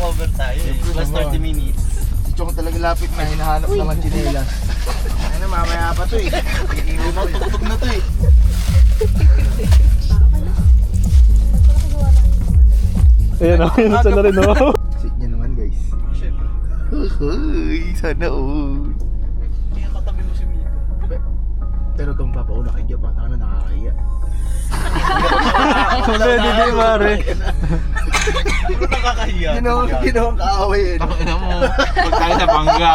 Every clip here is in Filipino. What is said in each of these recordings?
naka-cover tayo eh. Plus 30 minutes. Si Chong talaga lapit na hinahanap naman chinelas. Ano, mamaya pa to eh. Tugtog na to eh. Ayan o, yun sa na rin o. Sit niya naman guys. Uy, sana all. Hindi ka katabi mo si Mika. Pero kung papauna kay Gio, patang na nakakaya. Pwede di mare. Ano nakakahiya? Ginawang kaaway yun. Ano mo? Huwag tayo sa bangga.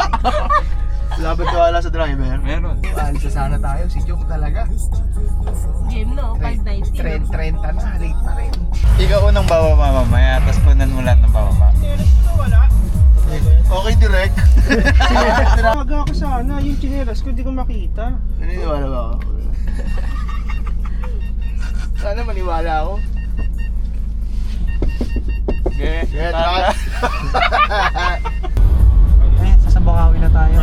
Laban wala sa driver. Meron. Alis na sana tayo, si Chong talaga. Game no, 590. Trend na, late pa rin. Ikaw unang bababa mamaya, tapos kunan mo lahat ng bababa. Okay, direct. Aga ako sana, yung chinelas ko di ko makita. Naniniwala ba ako? Sana maniwala ako. Okay. Yeah, tara. Ay, sa Bakawi na tayo.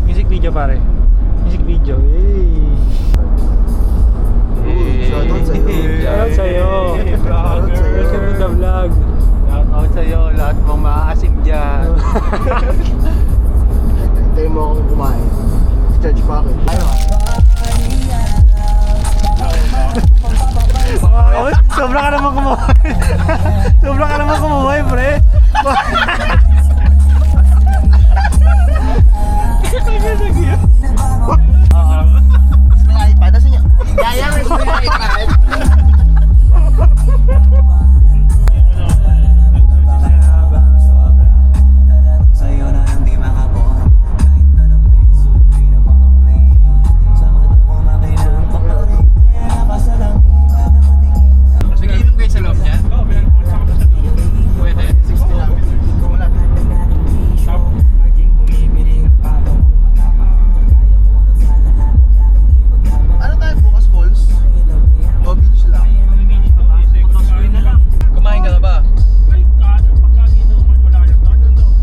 Music video pare. Music video. Shoutout sa'yo. Shoutout sa'yo. Shoutout sa'yo. Welcome to the vlog. Shoutout sa'yo, lahat mong maaasim dyan. Hintayin mo akong kumain. Charge pa ako. Ayaw ah. Oh, sobra ka naman kumuhay. Sobra ka naman kumuhay, pre. May iPad. Nasa niya? Kaya may iPad. Sa'yo na hindi makapon. Kahit ano place, di na mga play. Sa mata ko makinang pangari. Kaya nakasalamin na nakatingin. Sige, inom kayo sa loob niya? Oo, pwede. 60 lang. Kung wala. Ano tayo bukas, Falls? O beach lang? Kumain ka na ba?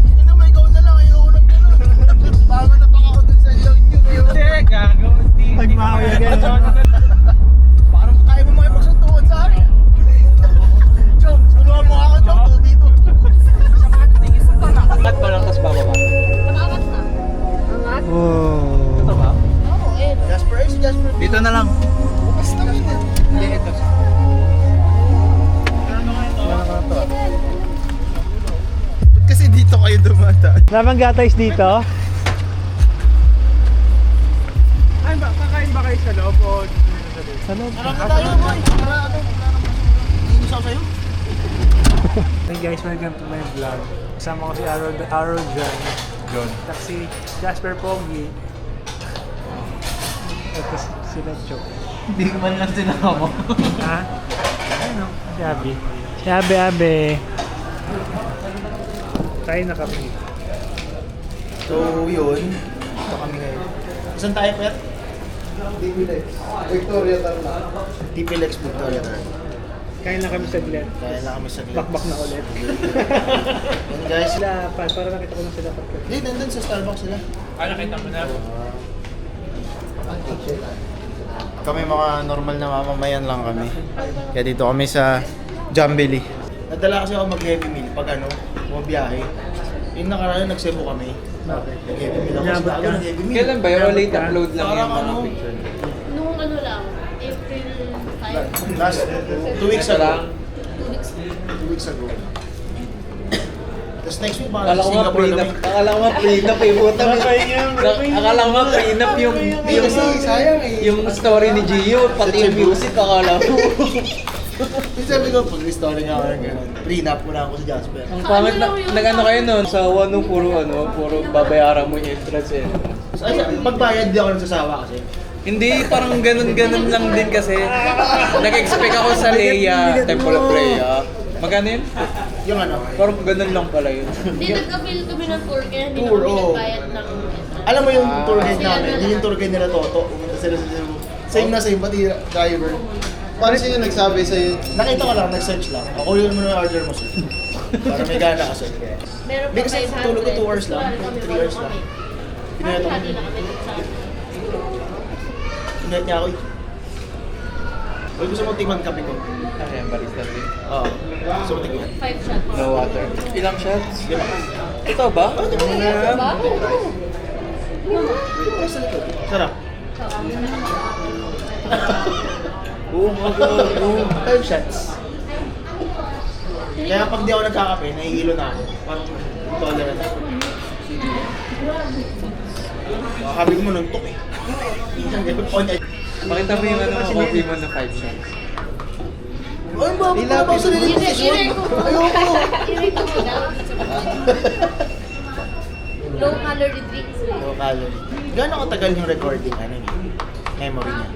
Hindi naman, ikaw na lang. Ayoko nang gano'n. Bago na pang ako dun sa ilaw nyo ngayon. Nagmawi again. Parang kaya mo makipagsuntukan sa akin. Chong, tulungan mo ako, Chong. 2v2. Angat mo lang, tapos bababa. Angat na. Angat? Oh. Ito ba? Oo, eh. Jasper, si Jasper. Dito na lang. Bukas naman eh. Hindi, ito. Ba't kasi dito kayo dumata? Namangga tayo dito. Ay, kakain ba kayo sa loob o Sa loob. Marami tayo, boy. Para ano, inis ako sa'yo. Hey guys, welcome to my vlog. Kasama ko si Arrow John. Taxi Jasper Pogi. Ito si Nacho. Hindi man lang sinama mo. Ha? Ano? Si Abby. Si Abby. Tayo na kami. So, yun. Ito kami ngayon. Saan tayo, Pet? TPLEX. Victoria Tarlac. TPLEX Victoria Tarlac. Kain na kami saglit. Kaya lang kami sa Bakbak na ulit. Yan guys. Sila, para nakita ko na sila pagkat. Hindi, nandun sa Starbucks sila. Nakita mo na? Kami mga normal na mamamayan lang kami. Kaya dito kami sa Jambili. Nadala kasi ako mag-heavy meal pag ano, bumabiyahe. Yung nakaraan nag-Cebu kami. Nag-heavy meal ako sa Inabot Tago ka? ng heavy meal. Kailan ba yun? Late upload lang Parang yung mga ano, picture. Nung ano lang, April 5. last 2 weeks ago. lang. 2 weeks ago. Tapos next week baka Akala sa ko nga Singapore prenup. kami. Akala ko nga prenup eh. Puta mo. Akala ko nga prenup yung Kasi sayang eh. yung story ni Gio, pati yung music akala ko. Yung sabi ko, pag story nga ako ng gano'n, prenup ko na ako sa Jasper. Ang pangit na, nag-ano kayo nun? Sa ano, puro babayaran mo yung entrance eh. So, ay, pagbayad di ako nagsasawa kasi. Hindi, parang ganun-ganun lang din kasi. Nag-expect ako sa Leia, Temple of Leia. Magkano yun? Yung ano, Parang ganun lang pala yun. Hindi, nag-avail kami ng tour kaya hindi Tour, na kami oo. nagbayad ng... alam mo yung tour guide Sila namin, na yun yung lang. tour guide nila Toto. Pumunta sila sa Cebu. Same na same, pati driver. Paano sino nagsabi sa'yo? Nakita ko lang, nag-search lang. Ako yun mo na order mo sir. Para may gana ka sir. Meron Hindi pa kasi 500. tulog ko 2 hours lang, Kami 3 hours lang. Pinayat ako. Hati na kami sa... Pinayat niya ako eh. O gusto mo tikman kape ko? Ayan, barista rin. Oo. Gusto mo tikman? 5 shots. No water. Ilang shots? Ito ba? Ba? Sarap. Oh my God. 5 shots. Kaya pag di ako nagkakape, nahihilo na ako. Parang tolerant ako. Sabi ko mo nuntok eh. Pakita mo yung coffee mo na 5 shots. Ay, babaw sa nilip ko. I-rate ko. Ayoko. I-rate ko na. Low calorie drinks. Low calorie. Gano'n katagal yung recording, ano niya? Memory niya?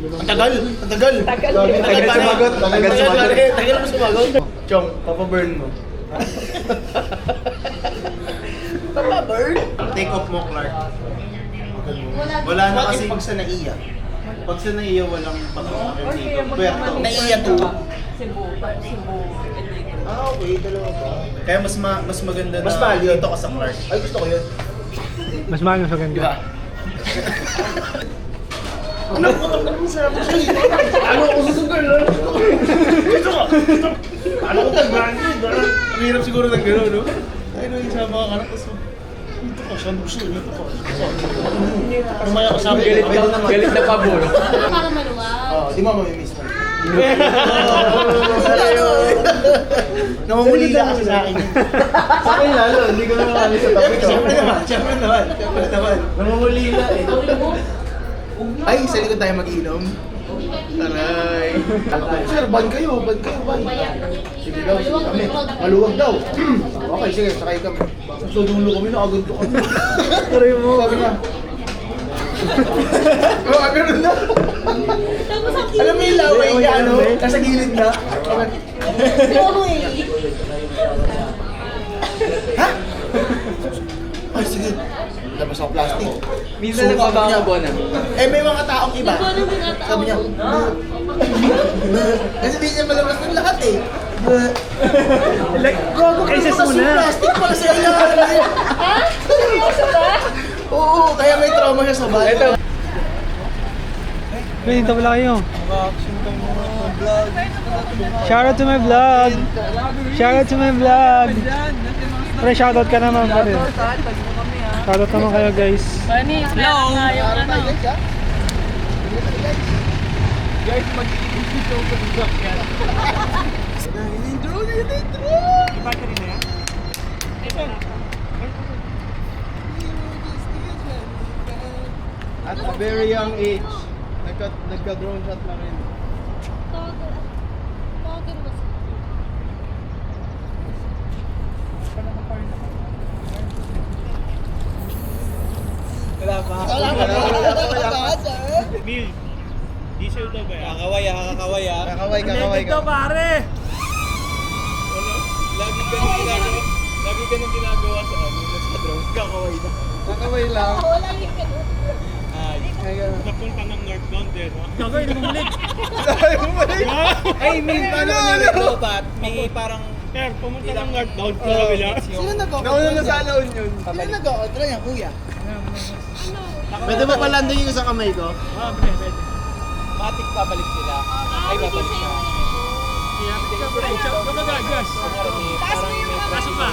Ang tagal! Ang tagal! Tagal sumagot. Tagal sumagot. Tagal mo sumagot. Chong, papaburn mo. Papaburn? Take off mo, Clark. Wala na kasi pag sa naiya. Pag sa naiya, walang pag-usakin dito. Puerto. Naiya to. Ah, okay. Dalawa ba? Kaya mas maganda na mas dito ka sa Clark. Ay, gusto ko yun. Mas mahal sa ganda. Diba? Ano ko ito? Ano sarap ko siya? Ano ko susugal? Ito ka! Ano ko tag-branded? Ang hirap siguro ng gano'n, no? Ay, no, yung sa mga kanak. Ito ka, siya gusto. Ito ka. Umaya ka sabi. Galit na pabor. Para maluwag. Oo, di mo mamimiss mo. Namumulila kasi sa akin. Sa akin lalo, hindi ko naman kami sa topic. Siyempre naman. Namumulila eh. Ay, sa likod tayo mag-inom. Taray. Sir, ban kayo, ban. Sige daw, kami. Maluwag daw. Okay, sige, sakay kami. Sa dulo kami, nakaganto kami. Taray mo. Sabi na. Oh, ganun na. Alam mo yung laway ka, ano? Nasa gilid na. Ha? Ay, sige. Labas ako plastic. Minsan nagbabango na. Eh, may mga taong iba. Sabi niya, kasi di niya malabas ng lahat eh. Like, cases Kasi muna. plastic pala sa ilalim. Ha? Seryoso ba? Oo, kaya may trauma siya sa bahay. Ito. Wait, dito pala kayo. Shoutout to my vlog. Shoutout to my vlog. Pre, shoutout ka naman pa rin. Shoutout naman kayo guys. Hello? At a very young age, nagka-drone shot na rin. Tawagan mo siya. Wala pa. Mil, diesel daw ba yan? Kakaway ah. Kakaway ka. Pare! Lagi ka nang ginagawa sa sa drone. Kakaway na. Kakaway lang. Wala yung ganun. Napunta ng northbound din, no? Gagawin mo ulit! Ay, paano ko nalito pa? May parang Sir, pumunta ng northbound sa kabila. Nauna na sa alaon yun. Sino nag-o-contra yan, kuya? Pwede ba palanding yung isang kamay ko? Pwede. matik babalik sila. Ay, babalik siya. Gas. Parang may Pasok pa.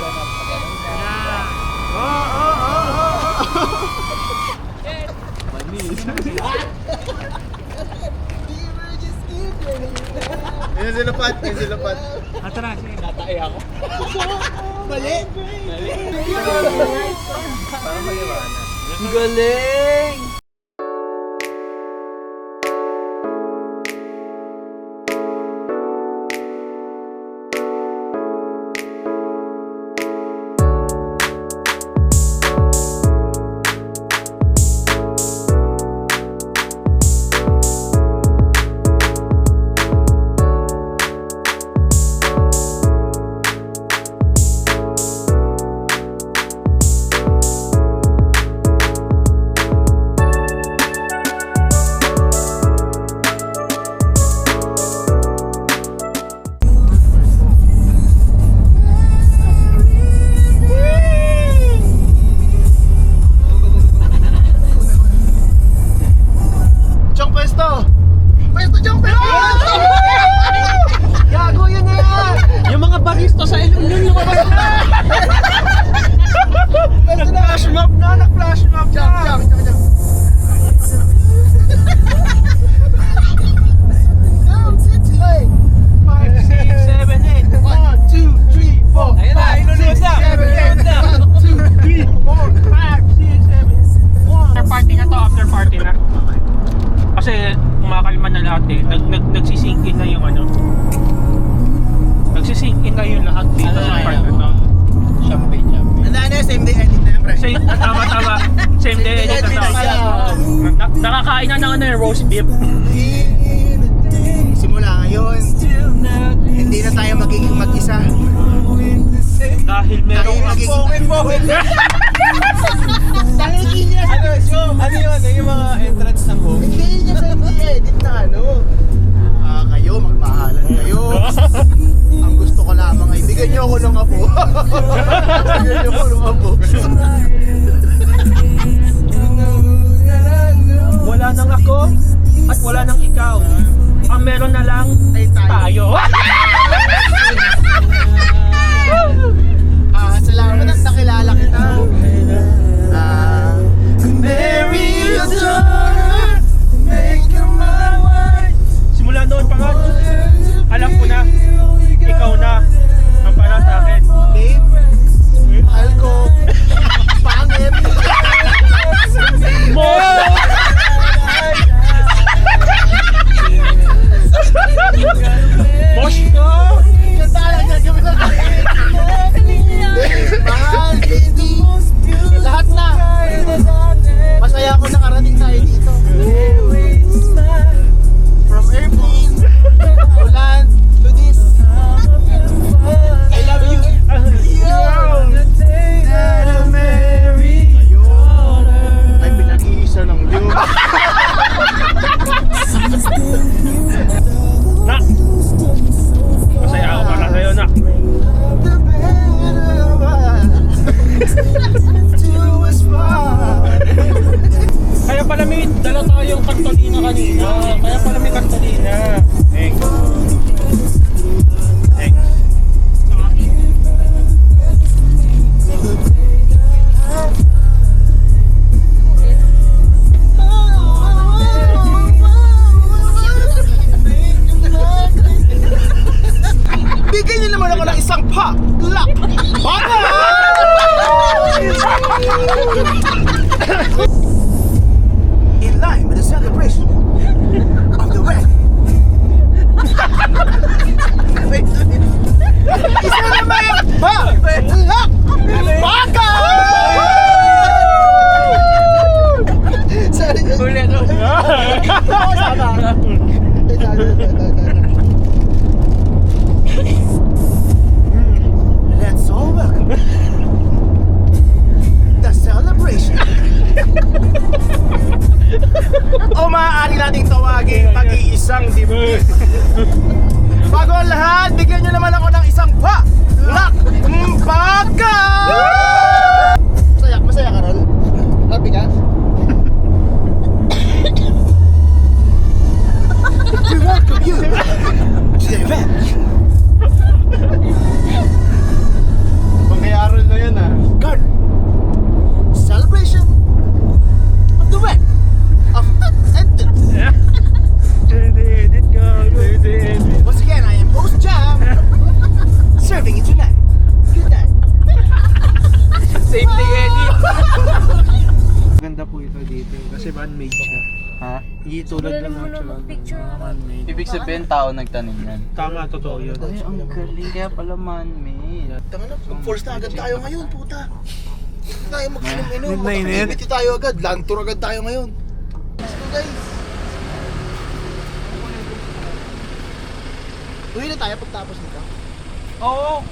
Yan sila Pat, yan sila Pat. Atara, sige. Tatay ako. Mali. Parang maliwanag. Galing! pwesto dyan, pero! Gago yun na yan! Yung mga barista sa ilong yun lumabas na! Nag-flash mob na! Nag-flash mob na! Jump. 5, 6, 7, 8. 1, 2, 3, 4. Ayun na, inunod na. After party na to, after party na. Kasi kumakalma na lahat eh. Nagsisink in na yung ano. Nagsisink in na yung lahat dito sa part na to. Champagne. Same day edit na yan, pre. Tama. Same day edit na to. Nakakain na ng ano yung roast beef. Simula ngayon, hindi na tayo magiging mag-isa. Dahil merong Ano yun? Yung mga entrance ng home? Hindi niya sa edit na ano. Kayo, magmahalan kayo. Ang gusto ko lamang ay bigyan niyo ako ng apo. Bigyan niyo ako ng apo. wala nang ako at wala nang ikaw. Ang meron na lang Ay tayo. Salamat at nakilala kita. Marry your daughter, make her my wife. Simula noon pa nga, alam ko na, ikaw na ang para sa akin. Babe, mahal ko. Pangit. Mo! Mosh ko! Ganda lang gagawin na tayo. Mahal, baby. Lahat na. Masaya ako nakarating tayo dito. From airplane to land to this. I love you. Ayun. Ay pinag-iisa ng Diyos. Nak! Masaya ako para sa'yo, nak. Kaya pala may dala tayong kartolina kanina. Kaya pala may kartolina. Thanks. Thanks. Bigyan niyo naman ako ng isang pa-lak! Baka! In line with the celebration of the wedding. Isa naman yung pa-lak! Baka! Sorry. Ulit. Let's all welcome the celebration. O maaari nating tawagin pag-iisang dibdib. Bago ang lahat, bigyan nyo naman ako ng isang pa-lak! Baka! Masaya ka, Rol? Happy ka? We welcome you to the event. Pangyayaran na yan ah. Garden celebration of the wedding of Once again, I am host Jam, serving you tonight. Good night. Safety edit. Maganda po ito dito kasi man-made siya. Ha? Hindi tulad ng natural. Man-made. Ibig sabihin tao nagtanim yan. Tama, totoo yun. Ay, ang galing. Kaya pala man-made. Tama na, force na agad tayo ngayon, puta. Hindi tayo mag-inom-inom. Midnight. Makakibiti tayo agad. Land tour agad tayo ngayon. Let's go, guys. Uwi na tayo pagtapos nito. Oo.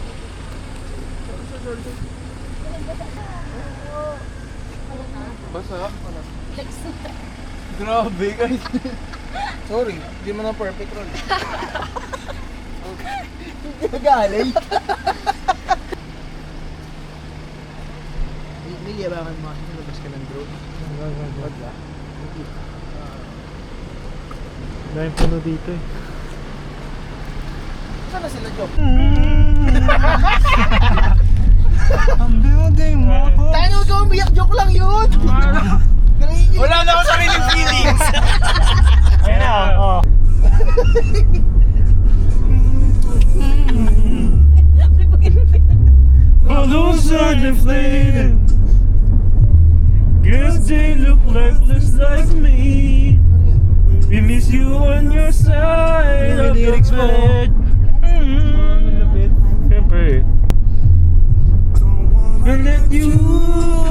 Basa? Grabe guys. Sorry, hindi mo na perfect roll. Galing. Hindi yabangan mo kasi labas ka ng drone. Wag ba? Dahil puno dito eh. Saan na sila, Joe? I'm building my home. Tayo huwag ka umiyak, joke lang yun! Wala na ako sariling feelings! Ayan na, oh. Balloons are deflated. Guess they look lifeless like me. We miss you on your side of the bed. Siyempre. And that you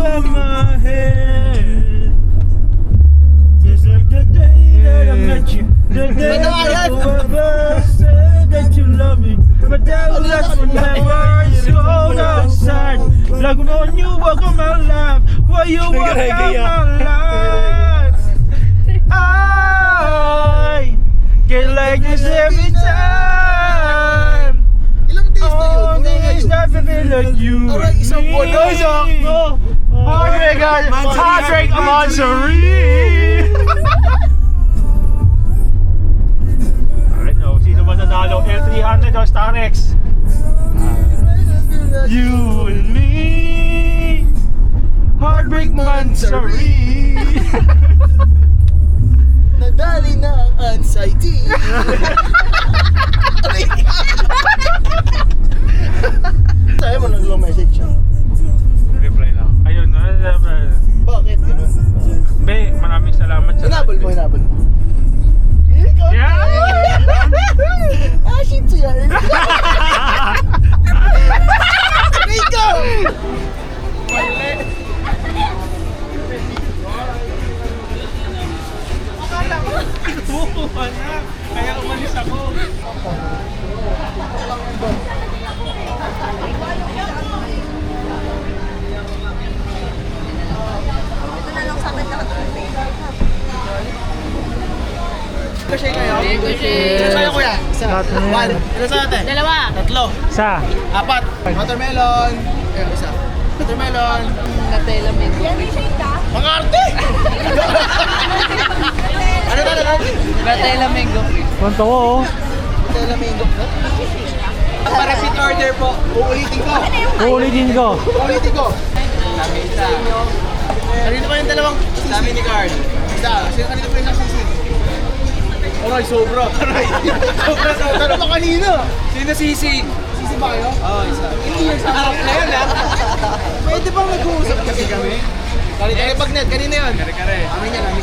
have my head. Just like the day that I met you. The day that you ever said that you love me. But that was just whenever it's cold outside. Like when you walk on my life. While you walk on my life. I get like this every time. Ilang days na yun? All days that I feel like you. Aray, isang buwan na, sakto. Heartbreak Amansory. Alright, no. Sino ba nanalo? L300 or Starex? You and me. Heartbreak Mansory. Nadali na ang anxiety. Sa'yo mo nag long message siya. Reply lang. Ayun, Bakit ganun? Be, maraming salamat sa Hinabol mo. Ikaw! Yeah! Ah, shit siya. Ikaw! Kaya umalis ako. Kasi kayo? Ricochet. Ilan sa'yo, kuya? Isa. Lahat na yan. One. Ilan sa atin? Dalawa. Tatlo. Sa? Apat. Watermelon. Ayun, isa. Watermelon. Nutella mango. Mga arte! Ano? Nutella mango. Punto ko oh. Nutella mango. Para repeat order po. Uulitin ko. Uulitin ko. Uulitin ko. Kami isa. Kanino pa yung dalawang Kami ni Carl. isa? Kanino pa yung isang sisig? Aray, sobra. Aray. Sobra. Ano ba kanina? Sino sisig? Sisig ba kayo? Oo, isa. Harap na yun, ha? Pwede bang nag-uusap kasi kami? Bagnet, kanina yun. Kare-kare. Amin yan.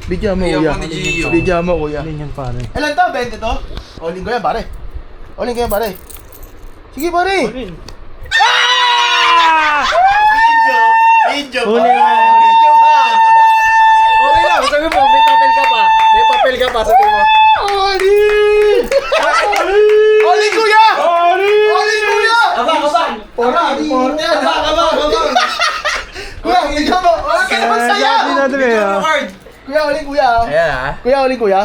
Bigyan mo, Bigyan kuya. ko ni Gio. Bigyan mo, kuya. Alin yan pare? Ilan to? 20 to? Olin ko yan, pare. Olin ko yan, pare. Sige, pare. Video. Huli na. Video pa. Okay lang, sabi mo, may papel ka pa. May papel ka pa, sabi mo. Olin! Olin, kuya! Olin, kuya! Abang! Kuya, bigyan mo. Wala ka naman saya. Sabi na doon eh. oh. Card! Kuya, olin, kuya. Ayan ah. Kuya, olin, kuya.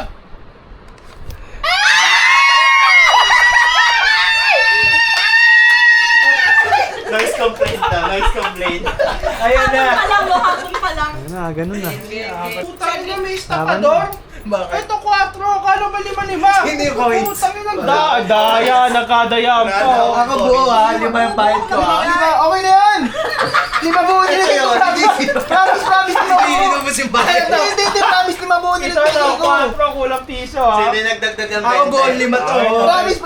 Nice complaint. Ayan na. Ayun na, ganun na. Putang ina, may stock ka doon? Bakit? Ito 4, kala ba 5? Hindi points. Putang ina, daya, nakadayaan pa. Ako buo ha, 5 yung pahit ko ha. Lima, okay na yan. Lima buo nila ko. Promise, lima buo. Hindi mo si pahit. Hindi, promise, lima buo nila Ito, ko. 4, kulang piso ha. nagdagdag ng 20? Ako buo 5 to. Promise.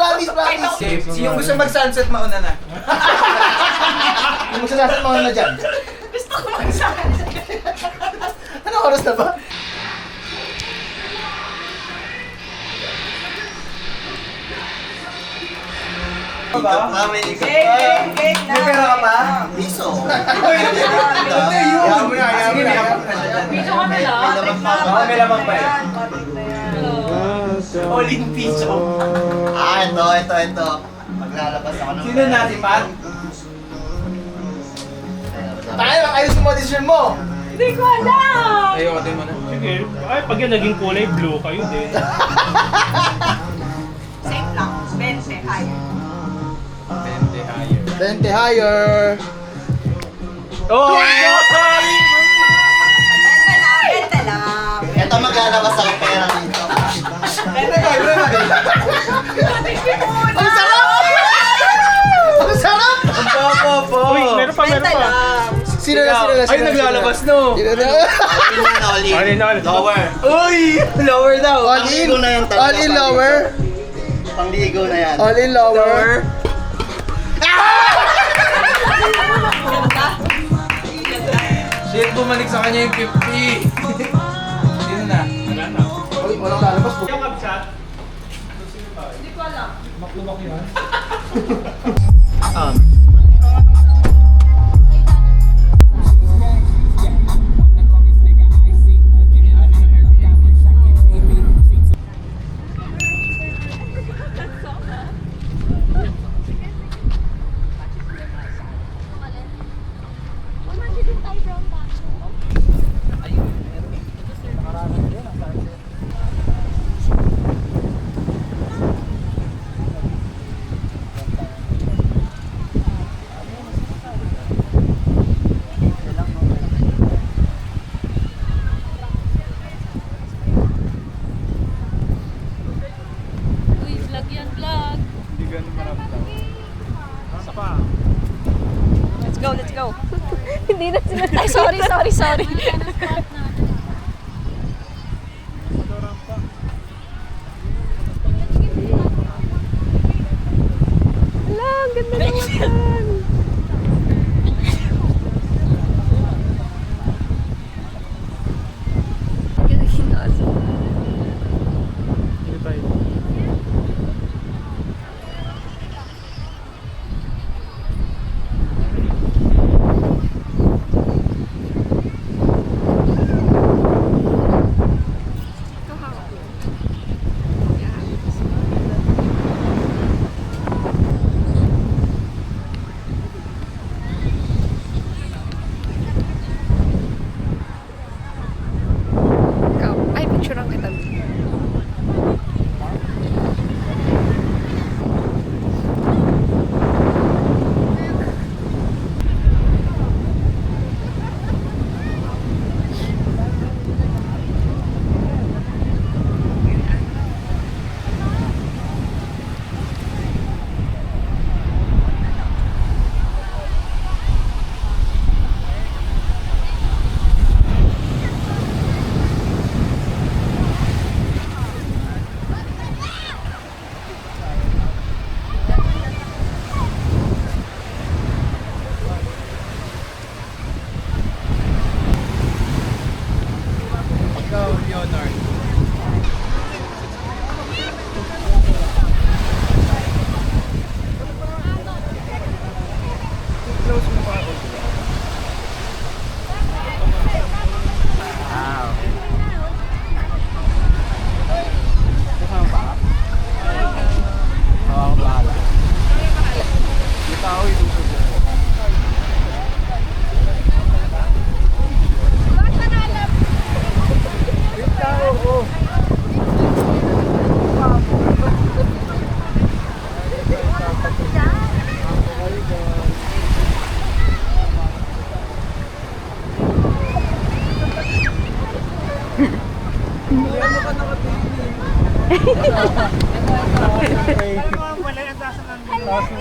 Yung gusto mag-sunset, mauna na. Yung magsasasan mga na dyan. Gusto ko magsakan. Anong oras na ba? May ikot. May pera ka pa? Piso. Yaman mo na, yaman mo na. Piso kami lang. May lamang pa eh. All in piso. Ito. Maglalabas ako ng... Sino natin, Pat? Tayo, ayos mo audition mo! Hindi ko alam! Ayoko din mo na. Sige. Ay, pag yan naging kulay blue, kayo din. Same lang. 20 higher. 20 higher. 20 higher! Oh! 20 lang. Ito maglalabas ako pera dito. Ang sarap! Ang sarap! Ang baba po! Uy, meron pa. Sino na? Ay, naglalabas no! All in. Lower. Uy! Lower daw! All in. All in lower. Pangligo na yan. All in lower. Shit, bumalik sa kanya yung 50! Sino na? Uy, walang lalabas po. Yung kapsat. Hindi ko alam. Uy, vlog yan, vlog. Let's go. Hindi na sila. Ay, sorry. Wala, ang ganda naman. Ay, picture ang kita.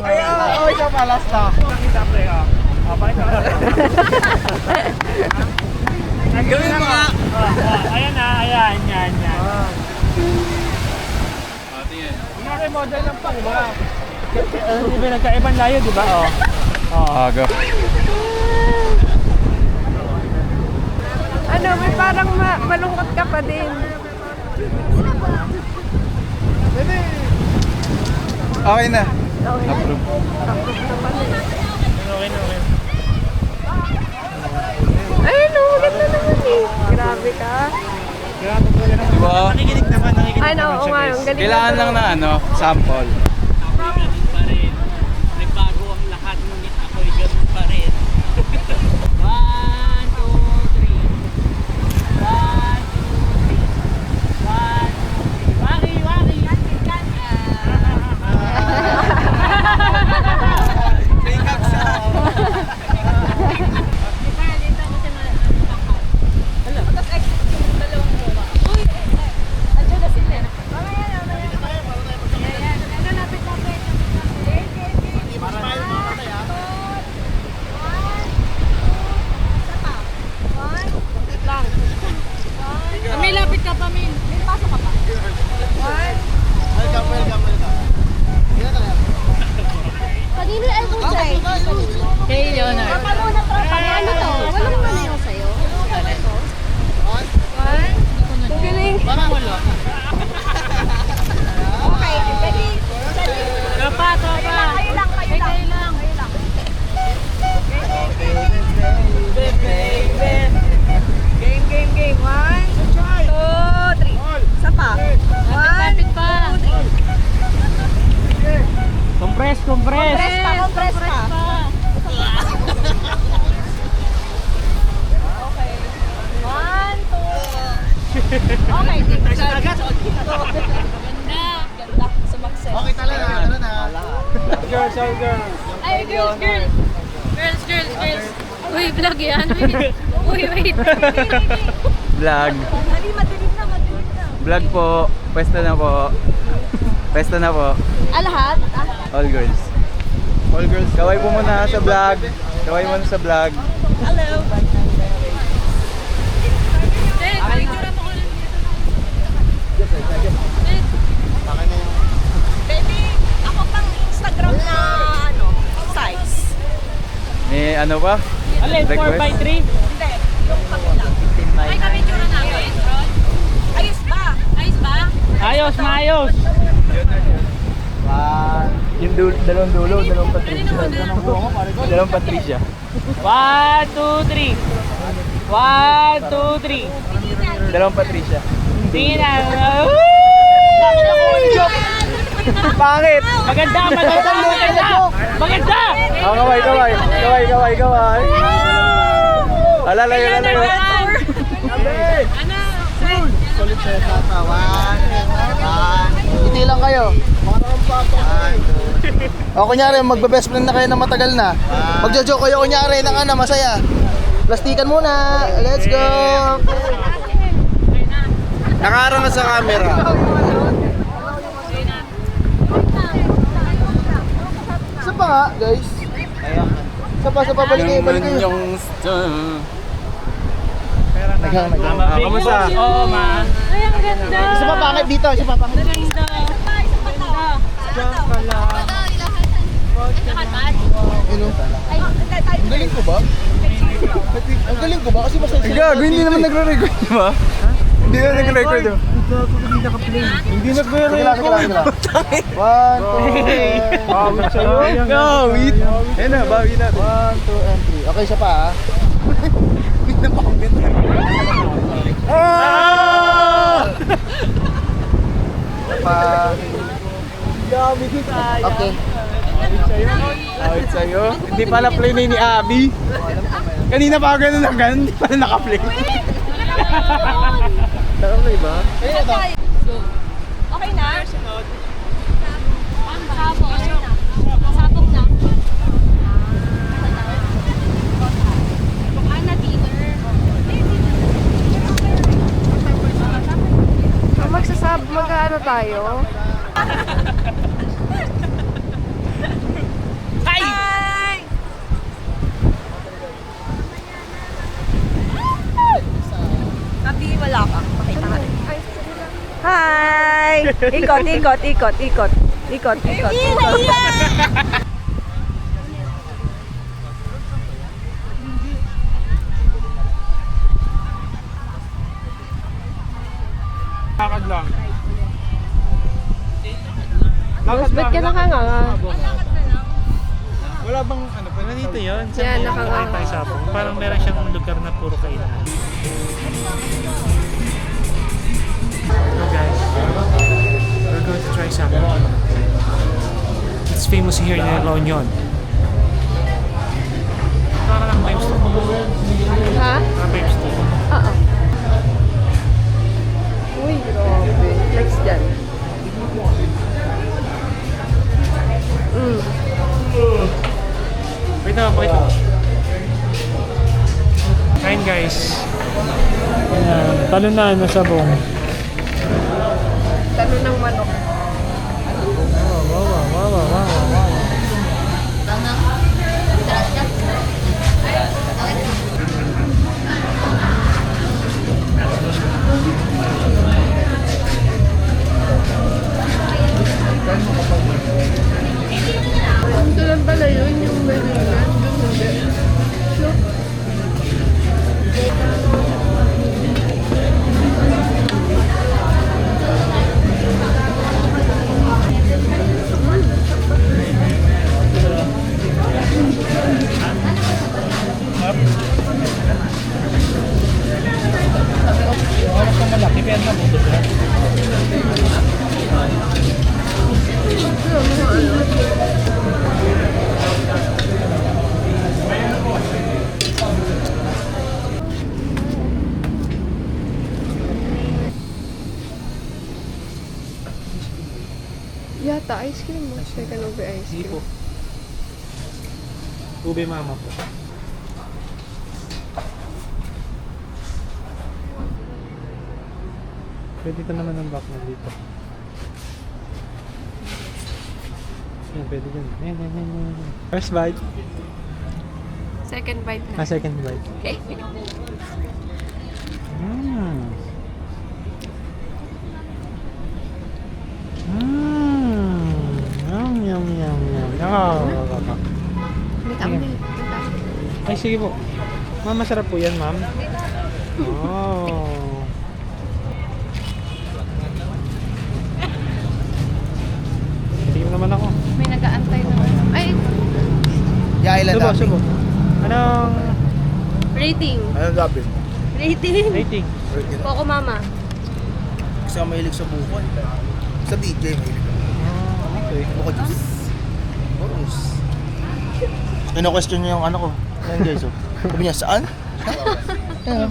Ay, siya palas na. Nakita pre ka. Balik ka. Gawin mo nga! Ayan na, ayan. Kunwari model lang pa, di ba? Di ba nagkaibang layo, di ba? Aga. Ano, may parang malungkot ka pa din. Okay na. Approve. Ayun, no, maganda naman eh. Grabe ka. Diba? Nakikinig naman Ay, no, oo nga, ang galing. Kailangan lang na ano, sample. pa rin. Nagbago ang lahat, ngunit ako'y ganun pa rin. 1, 2, 3. 1, 2, 3. 1, 2, 3. Waki, waki. May lapit ka pa, Min. May pasok ka pa. Kanino yung elbow dyan? Kay Leonard. Paano na tropa? Ano to? Walang maneho sa'yo? One. Ang galing. Okay, ready? Tropa, tropa. Kayo lang. Game. 1, 2, 3. Isa pa. 1, Lapit pa. 2, 3. Compress. Compress pa. Okay. 1, 2. Okay, Ganda. Sumakses. Okay, tala na. Girls, all girls. Ay, girls. Girls. Uy, vlog yan. Wait. Vlog. Madilim na. Vlog po. Pwesto na po. Lahat? All girls. All girls. Kaway po muna sa vlog. Hello. Picture mo ko lang. Baby, ako pang Instagram na size. May ano ba? Alin, 4x3? Hindi, yung kabila. Ay, ka-picture na namin. Ayos ba? Ayos, maayos. Yung dalawang dulo, dalawang Patricia. Dalawang Patricia. 1, 2, 3. 1, 2, 3. Dalawang Patricia. Tingin na. Pangit! Maganda. Kaway. Lalayo. Hindi lang kayo. O kunyari, magbe-best friend na kayo na matagal na. Magjo-joke kayo kunyari ng ano, masaya. Plastikan muna. Let's go! Nakaharang ka sa camera. Isa pa nga, guys. Isa pa, balik kayo. Kamusta? Oo, ma. Ay, ang ganda. Isa pa pangit dito, isa pa pangit. Ganda. Ano? Ang galing ko ba? Ang galing ko ba? Kasi masaya. Gago, hindi naman nagre-record, di ba? Hindi na nagre-record, di ba? Hindi nagre-record. 1, 2, Awit sa'yo. Gawit! Ayun na, bawi natin. 1, 2, and 3. Okay, isa pa ah. Hindi na pa akong benta. Isa pa. Okay. Awit sa'yo. Hindi pala play na ni Abby. Kanina pa ako ganun ng ganun, hindi pala naka-play. Naka-play ba? Okay na? Sabog na. Ana dinner. Mag-ano tayo? Hi! Kapi, wala ka. Pakita ka rin. Hi! Ikot. Lakad lang. Lakad Ba't ka nakanganga? Wala bang ano pa? Nandito yun. Sa Yan, may nakanganga. tayo sa Apong. Parang meron siyang lugar na puro kainan. So guys, we're going to try something. It's famous here in La Union. Parang lang times 2. Ha? Parang times 2. Oo. Uy, grabe. Flex dyan. Wait na, bakit na? Kain guys. Ayan, talo na nasa bong. Talo ng manok. Wow. Ito lang pala yun, yung meron. Malaki pa yan na mundo sila. Yata, ice cream mo. Second ube ice Hindi po. cream. Ube mama po. Pwede ka naman ng back na dito. Yan, pwede dyan. Yan. First bite. Second bite na. Second bite. Okay. Yum. Wait, amoy. Ay, sige po. Ma'am, masarap po yan, ma'am. Oh. Tingin naman ako. May nag-aantay naman. Ay, Yeah, island Subo, hopping. subo. Anong rating. Anong gabi? Rating. rating? Coco Mama. Kasi ako mahilig sa bukol. Sa DJ mahilig ako. Okay. Bukol juice. Boros. Ino-question niya yung ano ko. Ayan guys, oh. Sabi niya, saan? Ayan.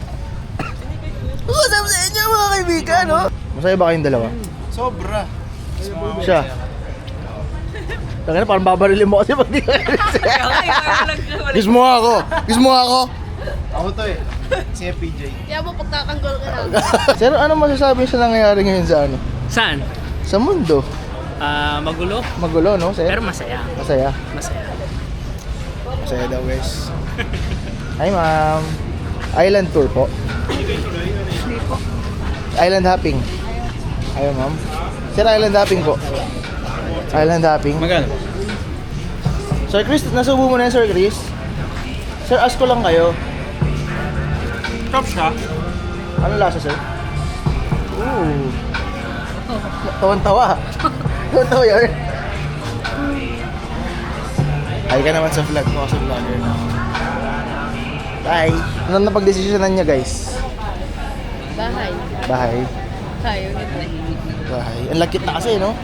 Usap sa inyo mga kaibigan, no? Masaya ba kayong dalawa? Sobra. Siya. Tangina, parang babarilin mo kasi pag di ka Kiss mo ako! Kiss mo ako! Ako to eh. Si PJ. Kaya mo pagkakanggol ka lang. Sir, ano masasabi sa nangyayari ngayon sa ano? Saan? Sa mundo? Magulo. Magulo, no, sir? Pero masaya. Masaya. Masaya. Masaya daw, guys. Hi, ma'am. Island tour po. Island hopping. Ayaw, ma'am. Sir, island hopping po. Island hopping. Magkano? Sir Chris, nasubo mo na yan, Sir Chris? Sir, ask ko lang kayo. Top siya. Ano lasa, sir? Ooh. Tawan-tawa. Tawan-tawa yun. Ay ka naman sa vlog ko kasi vlogger na. Bye. Ano napag-desisyonan niya, guys? Bahay. Bahay. Tayo nito. Bahay. Ang lakit na kasi, no?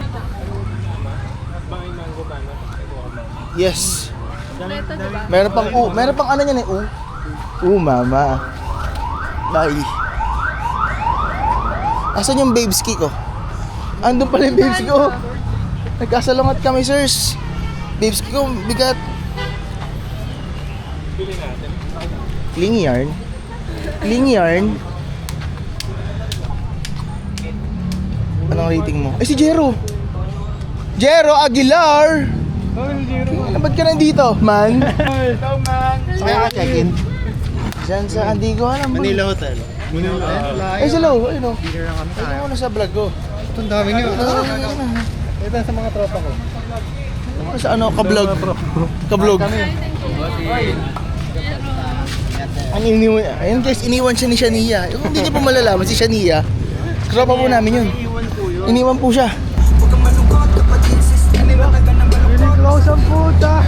Yes. Ito, diba? Meron pang meron pang ano yan eh, mama. Bye. Asan yung babeski ko? Andun pala yung babeski ko. Nagkasalungat kami, sirs. Babeski ko, bigat. Cling yarn. Cling yarn. Anong rating mo? Eh, si Jero. Jero Aguilar. Ano, ba't ka nandito, man? Hello, man. Kaya ka check-in? Diyan sa Andigo, ano? Manila Hotel. Manila Hotel? Ay, hello, ayun o. Here na kami. Ayun ako na sa vlog ko. Ito, ang dami niyo. Ito sa mga tropa ko. Sa ano, ka-vlog. Ka-vlog. Ang iniwan, ayun guys, iniwan siya ni Shania. Kung hindi niyo po malalaman, si Shania, tropa po namin yun. Iniwan po siya. Huwag kang malungkot, dapat insist Close ang puta.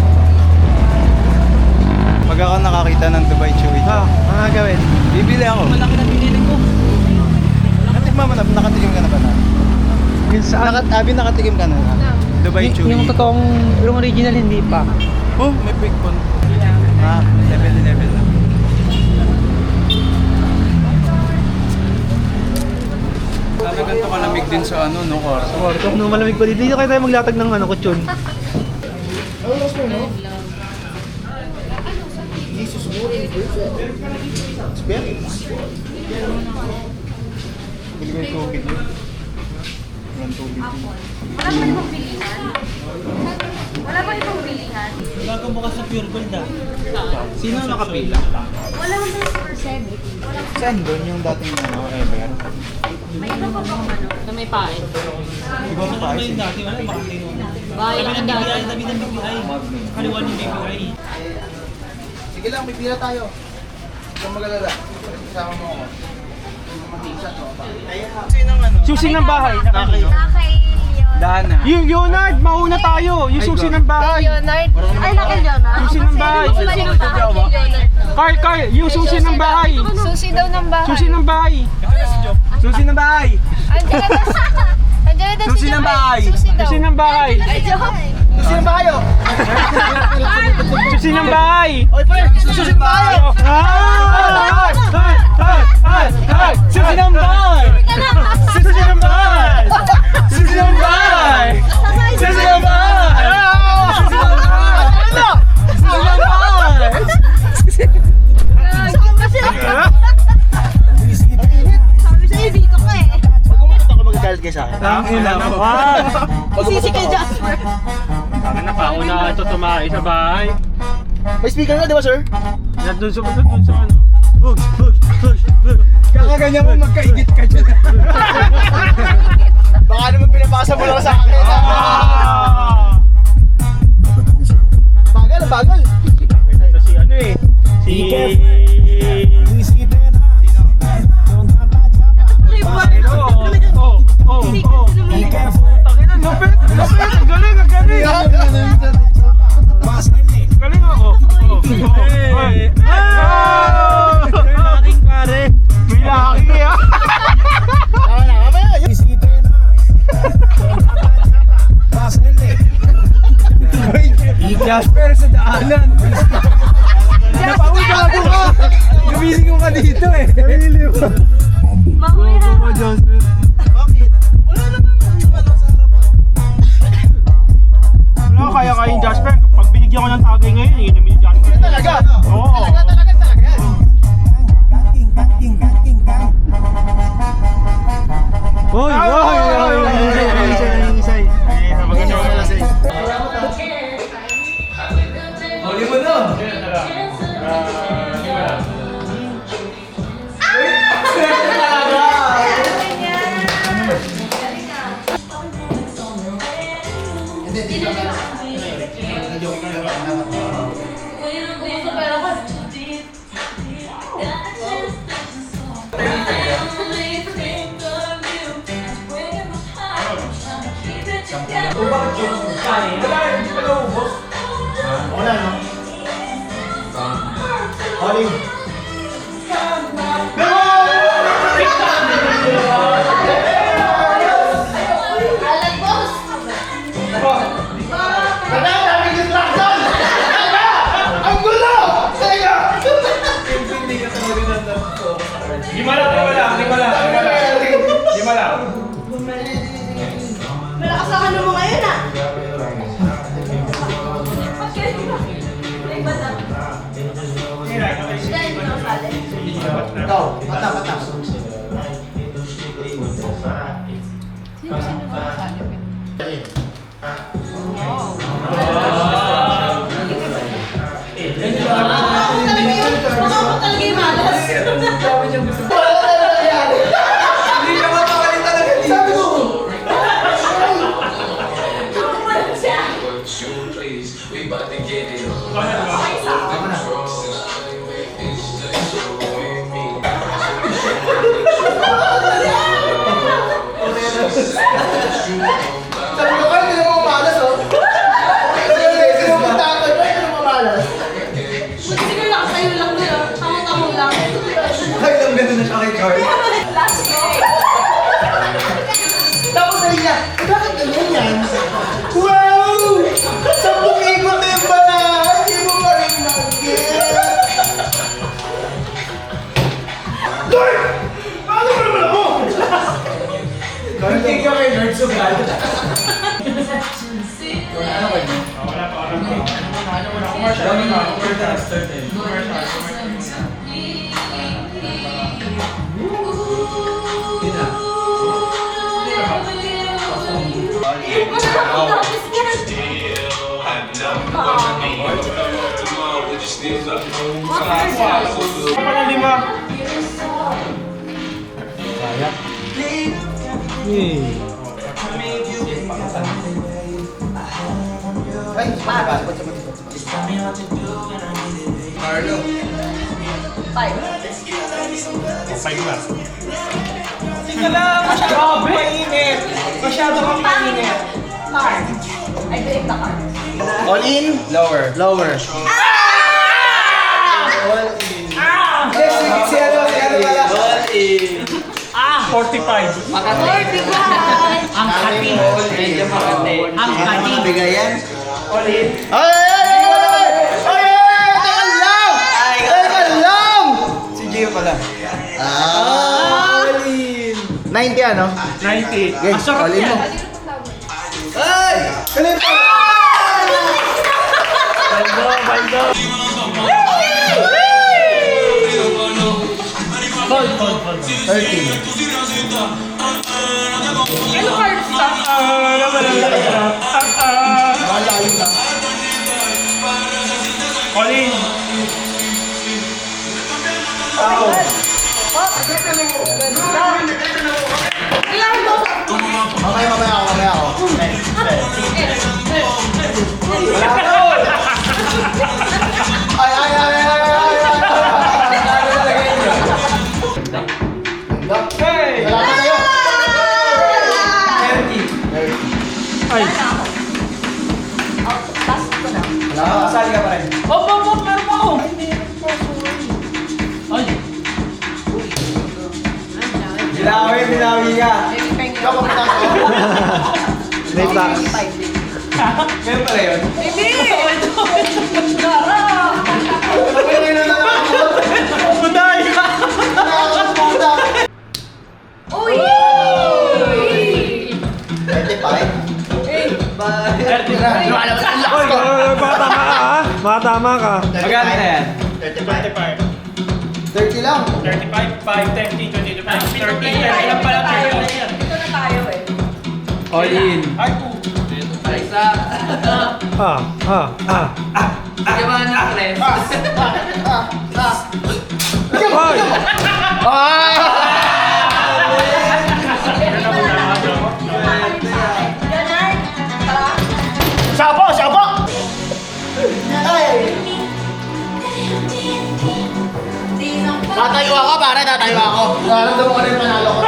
Pag ako nakakita ng Dubai Chewy, Ano gawin? bibili ako. Malaki na binili ko. Natikman mo na, nakatikim ka na ba na? Yung saan? Nakatikim ka na. Dubai Chewy. Yung totoong, yung original hindi pa. Oh, may quick phone. Level na. Sana ganito kalamig din sa ano, no, Corso? Kwarto, nung malamig pa dito. Dito kayo tayo maglatag ng ano, kutsyon. Bili ko yung tubig. Yung tubig. Wala ba ibang bilihan? Wala ba ibang bilihan? Wala kang bukas sa pure gold ah. Sino nakapila? Wala ba yung super seven? Saan doon yung dating ever? May iba pa bang ano? Na may pain. Iba pa tayo. Dati wala, bakit yun? Bahay Tabi ng ang BPI, dati. tabi ng BPI. Kaliwan ng BPI. Sige lang, may pila tayo. Huwag mag-alala. Kasama mo ako. Sinong ano? Susi ng bahay. Kay Leonard. Dana. Yung Leonard, mauna tayo. Yung susi ng bahay. Leonard? Ay, naki Leonard. Susi ng bahay. Sino ba yung bahay ni Leonard? Carl, yung susi ng bahay. Susi daw ng bahay. Susi ng bahay. Susi ng bahay! Andiyan na daw. Andiyan na daw Susi ng bahay. Susi daw. Susi ng bahay. Ay, joke. Sino ba kayo? Susi ng bahay. Oy, pre! Susi ng bahay! Susi ng bahay. Susi ng bahay. Susi ng bahay. Susi ng bahay. Sabi sa'yo, dito ka eh. Pag umutot ako magagalit kayo sa akin. Ang ina mo. Sisi kay Jasper. Ang napauna ito tumahay sa bahay. May speaker nga, di ba, sir? Doon sa ano. Kakaganyan mo, magkaigit ka dyan. Baka naman pinapasa mo lang sa akin. Bagal. Ito si ano eh. Si... Tangina, lupit! Ang galing! Galing ako! May laking pare! May laki ah! Jasper sa daanan. Napauta ako ka. Gumising ko ka dito eh. Mahuya. Wala kaya kayong Jasper. Pag binigyan ko ng tagay ngayon, inumin ni Jasper. Talaga? Oo. Talaga yan. Hoy! Huli mo na. Wala, no? Oli. Lima lang. Malakas ang ano mo ngayon ah. Ikaw, bata. Talaga yung malas. Hindi ka mapakalit talaga dito. Sabi ko kayo, hindi na mo malas, oh. Wow! 10 ikot na yung banahan! Hindi mo pa rin nag-get! Lord! Paano mo naman ako? Hindi ka kay Lord Sugal. Ay, sabat. Carlo. Tika lang, masyado mainit. Masyado kang mainit. I believe the card. All in? Lower. Lower. Yes, si ano pala? All in. 45. Ang kati. Medyo makati. Ang kati. Bigayan? All in. Ay! Teka lang! Teka lang! Si Gio pala. All in! 90 ano? 90. Okay, Masarap all in mo. yan. Ay! Kalipa! Baldo. Hold. 30. Ano cards? Malayo na. All in. Mamaya ako. Hey! Salamat sa'yo. Ay. Sali ka pa rin. Meron pa ako. Ay. Binawi ka. Ikaw pa pala ako. Late box. Meron pala yun. Hindi! Buday! Uy! 35? Oy, matama ka. Magkano na yan? 35. 30 lang. 35, 5, 10, 20, 25, 30. 30 lang pala. 30 na yan. Ito na tayo eh. All in. Ay, po. Isa. Di ba anak, Les? Ganun. Tara. Sabo! Ay! Tatayo ako, pare. Tatayo ako. Nararamdaman ko na yung panalo ko.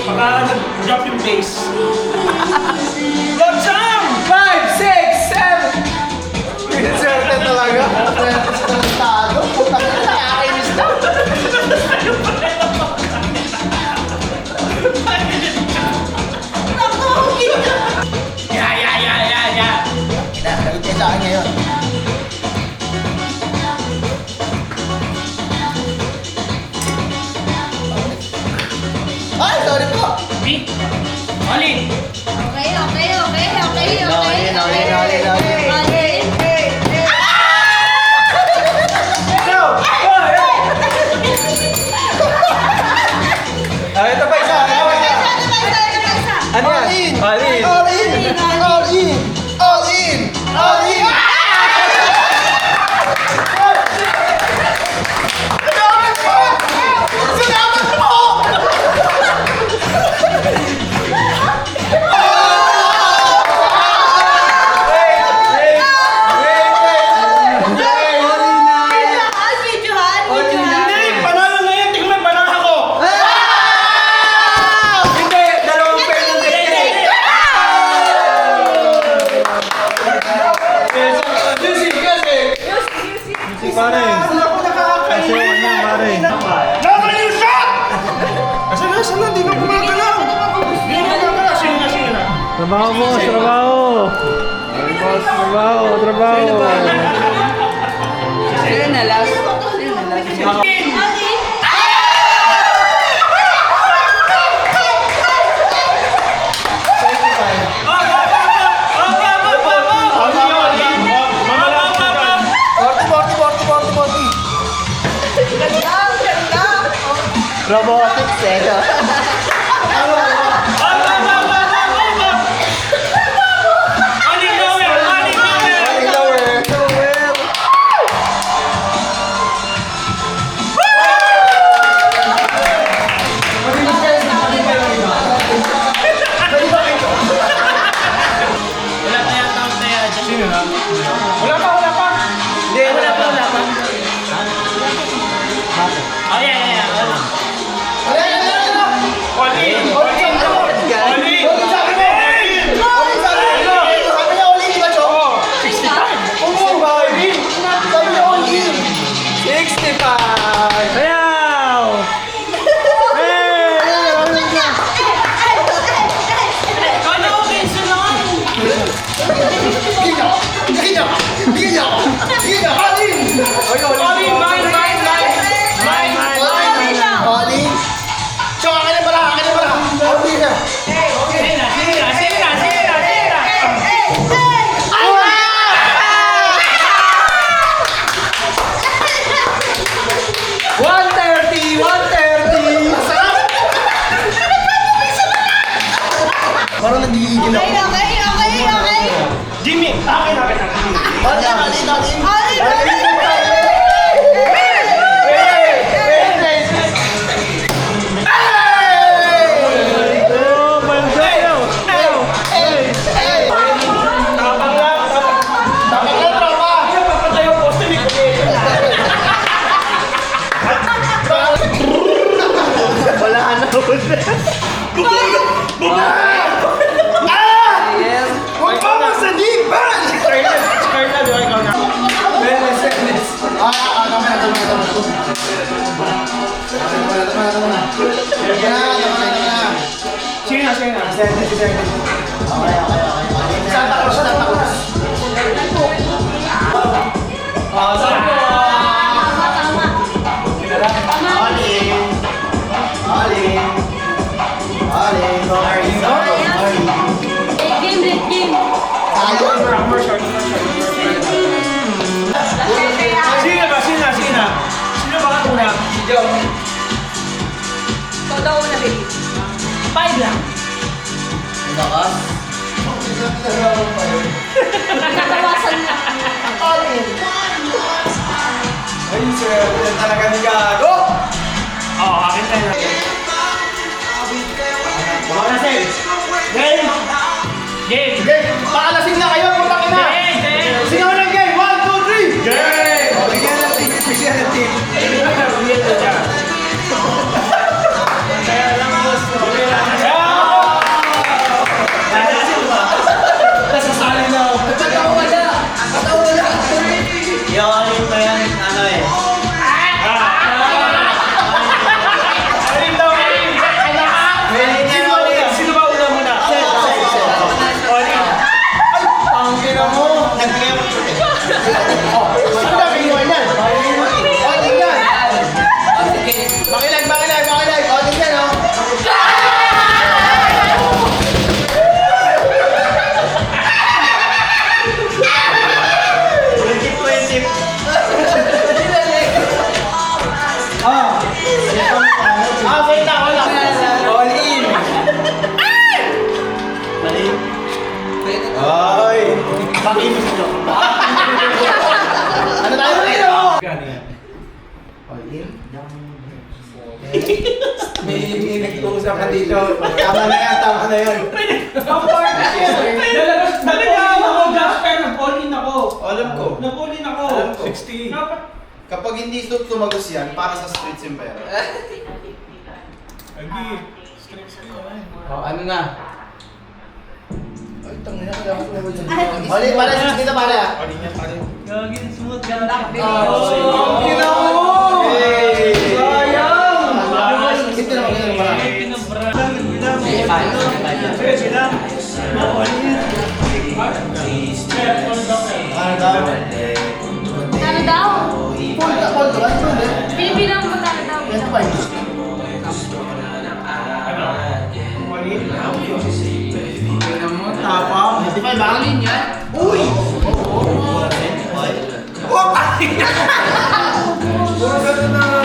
Baka nag-drop yung bass. Lord Sam! 5, 6, 7. Swerte talaga. Swerte sa talentado. Putang ina, nakakainis na. Yeah. Sagot kayo sa akin ngayon. Ay, sorry po. B. Oli. Okay. Ito pa isa. Ano yan? All in. All in! Salamat po! Hindi, panalo na yan. Tingnan mo, panalo ako. Hindi, dalawang pair ng ticket. Pare. Kasi wala, pare. Nakalimutan! Asan na? Di na gumagalaw. Trabaho, boss. Trabaho. Ay, boss. Trabaho. Trabaho. Sino na last? Sino na last? Robotics eh. Ayaw! Oli! Tsaka akin na pala! Akin na pala! Oli na! Parang nag-iigil ako. Okay. Jimmy! Akin! Oh, bandayo! Huwag pa masadipan! Game. Sino ba ang una? Ikaw daw na, baby. 5 lang. Lakas. Nakabawasan na. Ay, sir, yan talaga ni Gago! Oo, akin tayo na. Mga kasing! Game! Game! Game! Pakalasing na kayo! Punta ka na! Singaw ng game! 1, 2, 3! Game! Bigyan ng team! Bigyan ng team! Kaya lang, boss. Okay lang. Nasasali na ako! Patawala! Yawanin pa yan, ano eh. Alin daw, alin? Sino ba una muna? Alin? Pangkin na mo! Nagbigay mo ito eh! Ang dami mo yan! O, tingnan! Makilag! O, tingnan o! Wait na! Wala! All in! Ay! Pakinis nyo! Ano tayo dito? May nag-uusap ka dito. Tama na yan, tama na yan. Nalagyan ako, Jasper, nag-all-in ako. Alam ko. Nag-all-in ako. Alam ko. 60. Kapag hindi tumagos yan, para sa street simbero. Agi. Stress ko yan. Oh, ano na? Ay, tangin na kaya ako tumagos yan. Oli, pare, 60 na pare ah. Gagi, smooth ka lang. Ang gina mo! Sayang! Ito na pala. Pinabra. Sige, fine. Sige, sila. Ano daw? Binibilang mo talo daw. Tapang. 25 ba? Uy! Puro ganun na